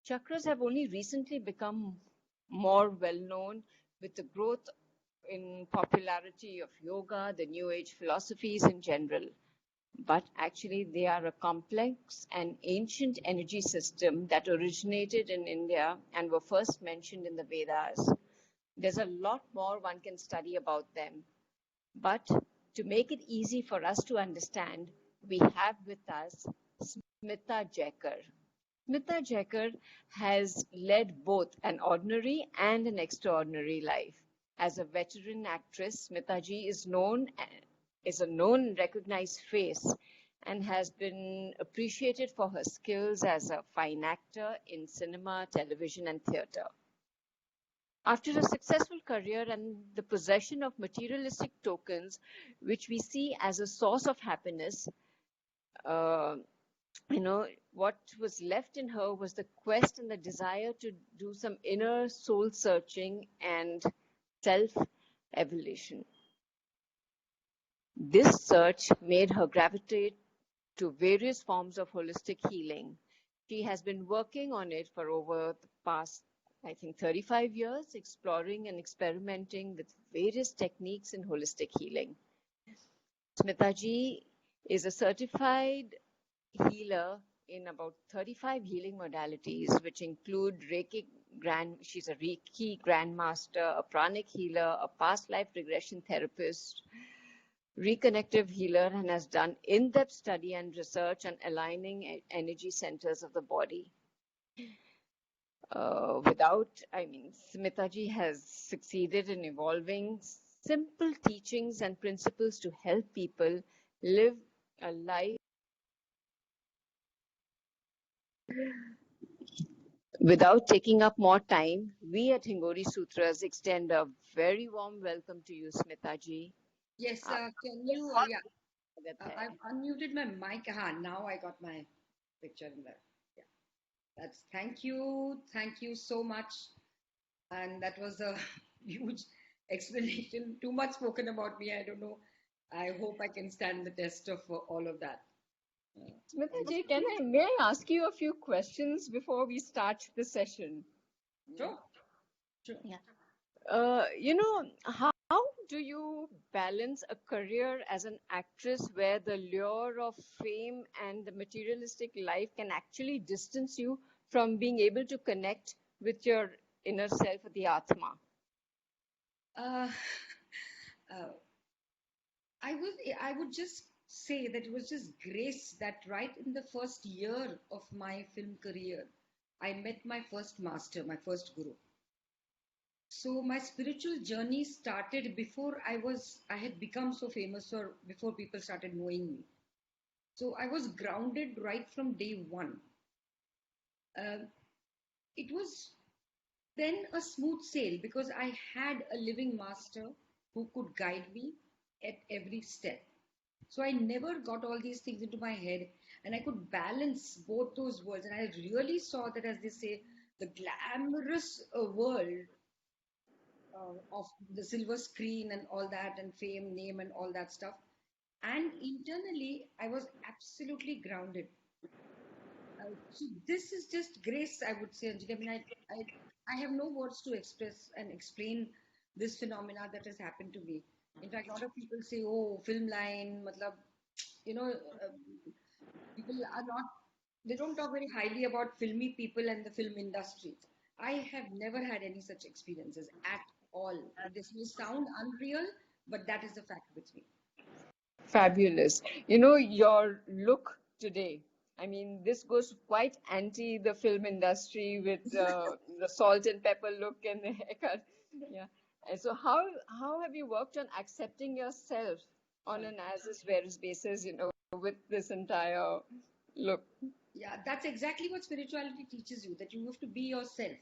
Chakras have only recently become more well known with the growth in popularity of yoga, the New Age philosophies in general. But actually, they are a complex and ancient energy system that originated in India and were first mentioned in the Vedas. There's a lot more one can study about them. But to make it easy for us to understand, we have with us Smita Jekar. Smita Jekar has led both an ordinary and an extraordinary life. As a veteran actress, Smita ji is a known and recognized face and has been appreciated for her skills as a fine actor in cinema, television, and theatre. After a successful career and the possession of materialistic tokens, which we see as a source of happiness, uh, what was left in her was the quest and the desire to do some inner soul searching and self evolution. This search made her gravitate to various forms of holistic healing. She has been working on it for over the past, I think, 35 years, exploring and experimenting with various techniques in holistic healing. Smitaji is a certified healer in about 35 healing modalities, which include she's a Reiki grandmaster, a pranic healer, a past life regression therapist, reconnective healer, and has done in-depth study and research on aligning energy centers of the body. Smitaji has succeeded in evolving simple teachings and principles to help people live a life without taking up more time. We at Hingori Sutras extend a very warm welcome to you, Smitaji. Yes, can you? I've unmuted my mic. Now I got my picture in there. Yeah, thank you so much. And that was a huge explanation. Too much spoken about me. I don't know. I hope I can stand the test of all of that. Smitaji, may I ask you a few questions before we start the session? Sure. Yeah. How do you balance a career as an actress where the lure of fame and the materialistic life can actually distance you from being able to connect with your inner self, the Atma? Uh, uh, I would just say that it was just grace that right in the first year of my film career, I met my first master, my first guru. So my spiritual journey started before I had become so famous, or before people started knowing me. So I was grounded right from day one. Uh, it was then a smooth sail because I had a living master who could guide me at every step. So I never got all these things into my head, and I could balance both those worlds. And I really saw that, as they say, the glamorous world of the silver screen and all that, and fame, name, and all that stuff. And internally, I was absolutely grounded. So this is just grace, I would say, Anjali. I mean, I have no words to express and explain this phenomena that has happened to me. In fact, a lot of people say, "Oh, film line, matlab, you know, people are not. They don't talk very highly about filmy people and the film industry." I have never had any such experiences at all. This may sound unreal, but that is the fact with me. Fabulous. Your look today. I mean, this goes quite anti the film industry with the salt and pepper look and the haircut. Yeah. And so how have you worked on accepting yourself on an as is where is basis, with this entire look? Yeah, that's exactly what spirituality teaches you, that you have to be yourself.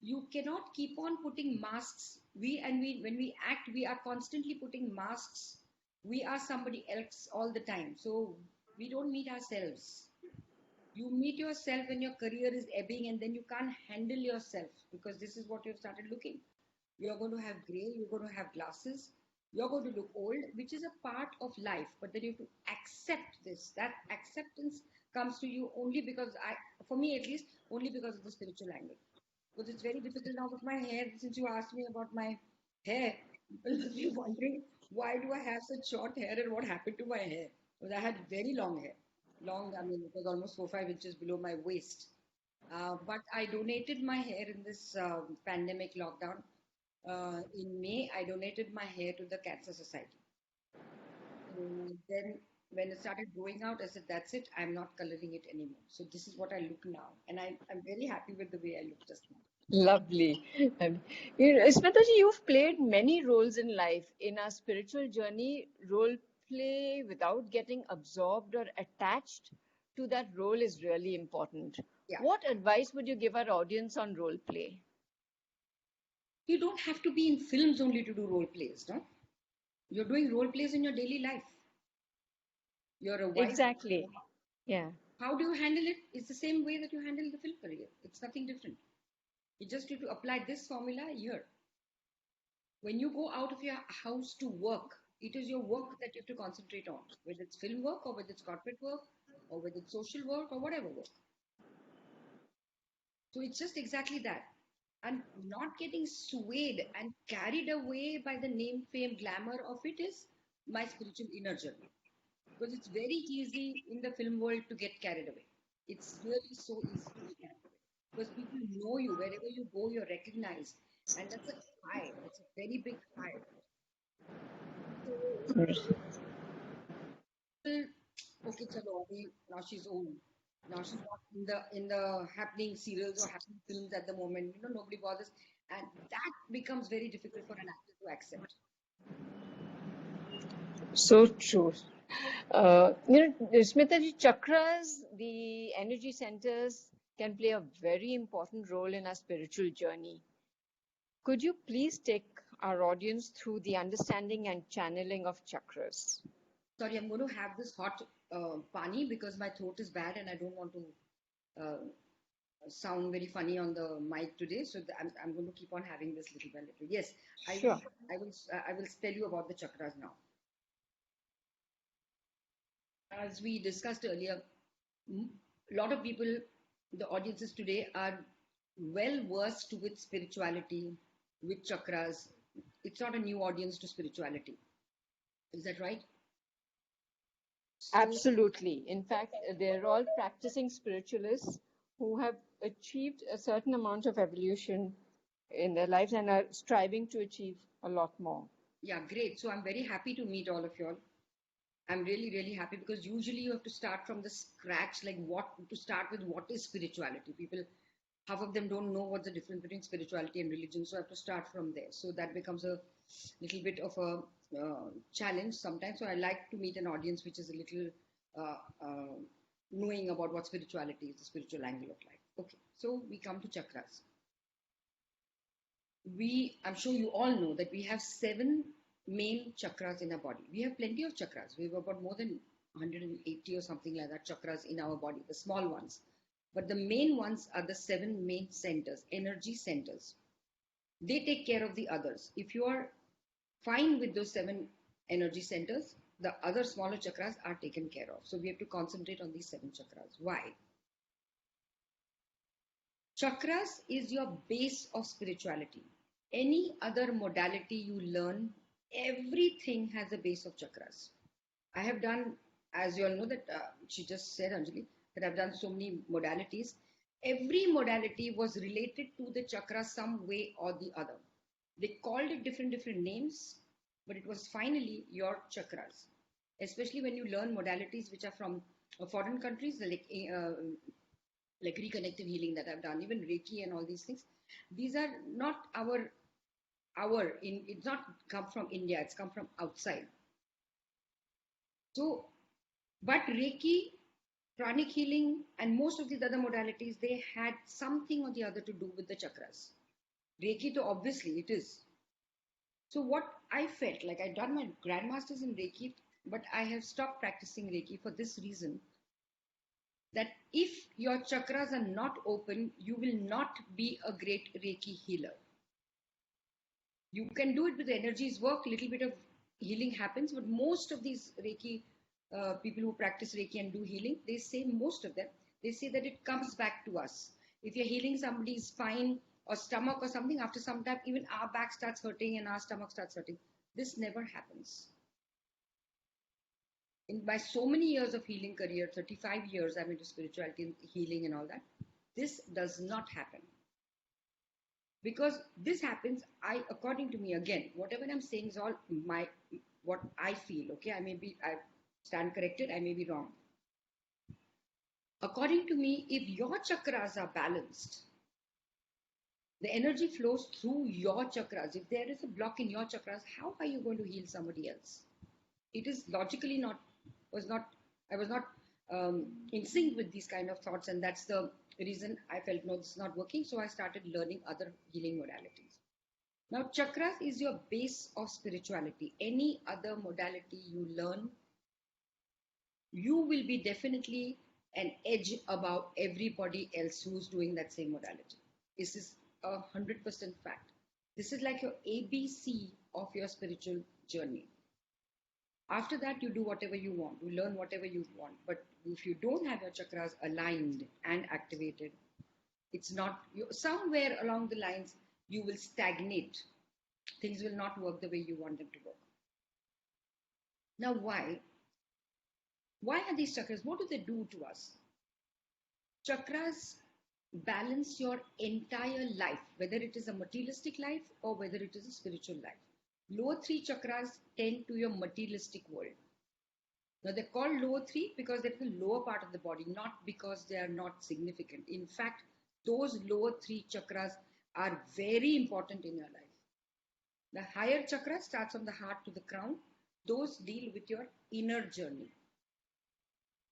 You cannot keep on putting masks. When we act, we are constantly putting masks. We are somebody else all the time. So we don't meet ourselves. You meet yourself when your career is ebbing, and then you can't handle yourself because this is what you've started looking. You're going to have gray, you're going to have glasses, you're going to look old, which is a part of life. But then you have to accept this. That acceptance comes to you only because for me at least, only because of the spiritual angle. Because it's very difficult now with my hair. Since you asked me about my hair, people must be wondering why do I have such short hair and what happened to my hair? Because I had very long hair. Long, I mean, it was almost 4 5 inches below my waist. But I donated my hair in this pandemic lockdown. In May, I donated my hair to the Cancer Society. Then, when it started growing out, I said, "That's it. I'm not coloring it anymore." So this is what I look now, and I'm very happy with the way I look just now. Lovely. And, Smitaji, you've played many roles in life. In our spiritual journey, role play without getting absorbed or attached to that role is really important. Yeah, What advice would you give our audience on role play? you don't have to be in films only to do role plays, no? You're doing role plays in your daily life. You're a wife. Exactly. Yeah. How do you handle it? It's the same way that you handle the film career. It's nothing different. You just need to apply this formula here. When you go out of your house to work, it is your work that you have to concentrate on, whether it's film work or whether it's corporate work or whether it's social work or whatever work. So it's just exactly that. And not getting swayed and carried away by the name, fame, glamour of it is my spiritual inner journey. Because it's very easy in the film world to get carried away. It's really so easy to get carried away. Because people know you, wherever you go, you're recognized. And that's a high, that's a very big high. So, okay, chalo, now she's old. Now she's not in the happening serials or happening films at the moment. Nobody bothers, and that becomes very difficult for an actor to accept. So true. Smitaji, chakras, the energy centers, can play a very important role in our spiritual journey. Could you please take our audience through the understanding and channeling of chakras? Sorry, I'm going to have this hot pani because my throat is bad and I don't want to sound very funny on the mic today. So I'm going to keep on having this little by little. Yes, I will. Sure. I will tell you about the chakras now. As we discussed earlier, a lot of people, the audiences today, are well versed with spirituality, with chakras. It's not a new audience to spirituality. Is that right? So, Absolutely. In fact, they're all practicing spiritualists who have achieved a certain amount of evolution in their lives and are striving to achieve a lot more. yeah, great. So, I'm very happy to meet all of you all. I'm really, really happy because usually you have to start from the scratch, like what is spirituality. People, half of them don't know what's the difference between spirituality and religion, so I have to start from there. So that becomes a little bit of a challenge sometimes. So I like to meet an audience which is a little knowing about what spirituality is, the spiritual angle of life. Okay, so we come to chakras. I'm sure you all know that we have 7 main chakras in our body. We have plenty of chakras. We have about more than 180 or something like that chakras in our body, the small ones. But the main ones are the 7 main centers, energy centers. They take care of the others. If you are fine with those 7 energy centers, the other smaller chakras are taken care of. So we have to concentrate on these 7 chakras. Why? Chakras is your base of spirituality. Any other modality you learn, everything has a base of chakras. I have done, as you all know, that she just said, Anjali, that I've done so many modalities. Every modality was related to the chakra some way or the other. They called it different names, but it was finally your chakras. Especially when you learn modalities which are from foreign countries, like reconnective healing that I've done, even Reiki and all these things. These are not it's not come from India, it's come from outside. So, but Reiki, pranic healing, and most of these other modalities, they had something or the other to do with the chakras. Reiki, though, obviously, it is. So, what I felt like I'd done my grandmasters in Reiki, but I have stopped practicing Reiki for this reason that if your chakras are not open, you will not be a great Reiki healer. You can do it with the energies work, little bit of healing happens, but most of these Reiki people who practice Reiki and do healing, they say, most of them, they say that it comes back to us. If you're healing somebody's spine or stomach or something, after some time, even our back starts hurting and our stomach starts hurting. This never happens. In my so many years of healing career, 35 years I'm into spirituality and healing and all that, this does not happen. Because this happens, according to me, again, whatever I'm saying is all what I feel. Okay, I stand corrected, I may be wrong. According to me, if your chakras are balanced, the energy flows through your chakras. If there is a block in your chakras, how are you going to heal somebody else? It is logically I was not in sync with these kind of thoughts, and that's the reason I felt, no, this is not working. So I started learning other healing modalities. Now, chakras is your base of spirituality. Any other modality you learn, you will be definitely an edge above everybody else who's doing that same modality. This is 100% fact. This is like your ABC of your spiritual journey. After that, you do whatever you want, you learn whatever you want. But if you don't have your chakras aligned and activated, it's not, somewhere along the lines, you will stagnate. Things will not work the way you want them to work. Now, why? Why are these chakras? What do they do to us? Chakras balance your entire life, whether it is a materialistic life or whether it is a spiritual life. Lower three chakras tend to your materialistic world. Now, they're called lower three because they're the lower part of the body, not because they are not significant. In fact, those lower three chakras are very important in your life. The higher chakra starts from the heart to the crown. Those deal with your inner journey.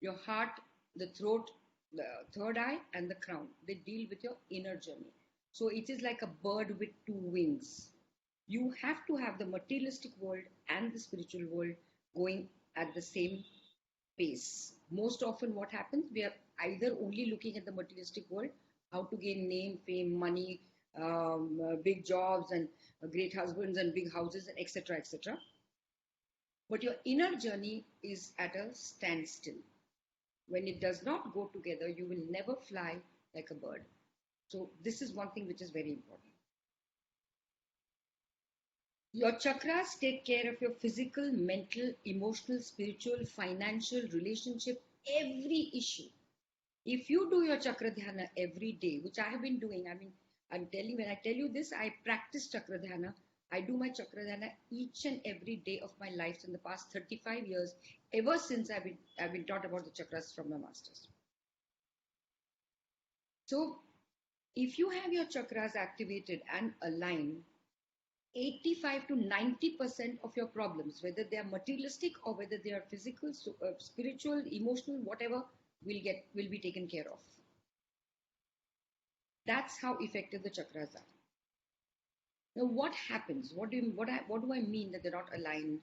Your heart, the throat, the third eye, and the crown. They deal with your inner journey. So it is like a bird with two wings. You have to have the materialistic world and the spiritual world going at the same pace. Most often what happens, we are either only looking at the materialistic world, how to gain name, fame, money, big jobs and great husbands and big houses, and etc., etc. But your inner journey is at a standstill. When it does not go together, you will never fly like a bird. So this is one thing which is very important. Your chakras take care of your physical, mental, emotional, spiritual, financial, relationship, every issue. If you do your chakra dhyana every day, which I have been doing, I'm telling you, when I tell you this, I practice chakra dhyana. I do my chakra dhyana each and every day of my life in the past 35 years, ever since I've been taught about the chakras from my masters. So, if you have your chakras activated and aligned, 85 to 90% of your problems, whether they are materialistic or whether they are physical, spiritual, emotional, whatever, will be taken care of. That's how effective the chakras are. Now, what happens? What do I mean that they're not aligned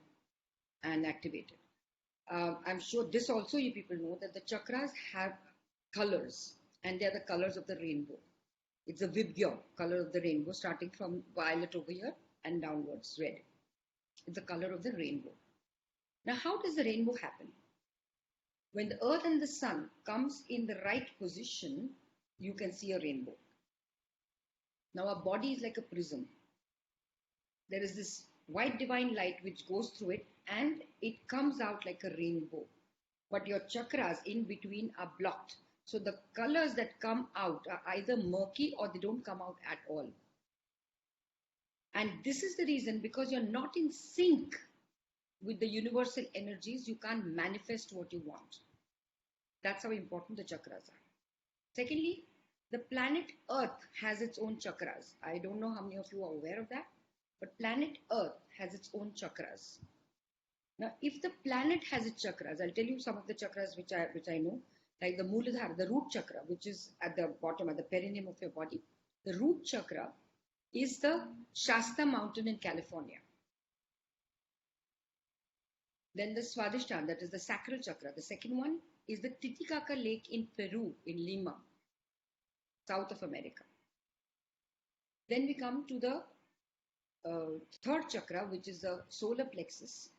and activated? I'm sure this also you people know that the chakras have colors, and they are the colors of the rainbow. It's a Vibgyor color of the rainbow, starting from violet over here and downwards red. It's the color of the rainbow. Now, how does the rainbow happen? When the earth and the sun comes in the right position, you can see a rainbow. Now, our body is like a prism. There is this white divine light which goes through it and it comes out like a rainbow. But your chakras in between are blocked. So the colors that come out are either murky or they don't come out at all. And this is the reason, because you're not in sync with the universal energies, you can't manifest what you want. That's how important the chakras are. Secondly, the planet Earth has its own chakras. I don't know how many of you are aware of that, but planet Earth has its own chakras. Now, if the planet has its chakras, I'll tell you some of the chakras which I know, like the Muladhara, the root chakra, which is at the bottom, at the perineum of your body. The root chakra is the Shasta Mountain in California. Then the Swadhisthana, that is the sacral chakra. The second one is the Titicaca Lake in Peru, in Lima, South of America. Then we come to the third chakra, which is the solar plexus.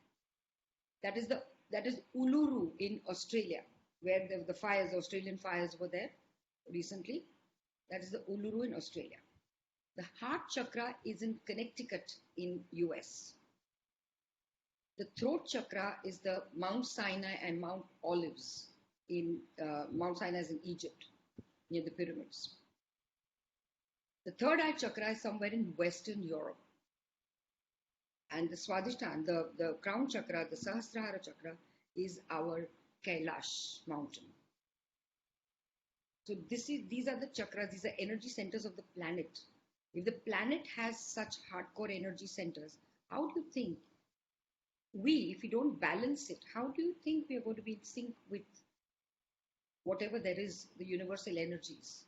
That is the that is Uluru in Australia, where the fires, the Australian fires were there recently. That is the Uluru in Australia. The heart chakra is in Connecticut in US. The throat chakra is the Mount Sinai and Mount Olives in Mount Sinai is in Egypt, near the pyramids. The third eye chakra is somewhere in Western Europe. And the Swadhisthana, the crown chakra, the Sahasrahara chakra, is our Kailash mountain. So these are the chakras, these are energy centers of the planet. If the planet has such hardcore energy centers, how do you think if we don't balance it, how do you think we are going to be in sync with whatever there is, the universal energies?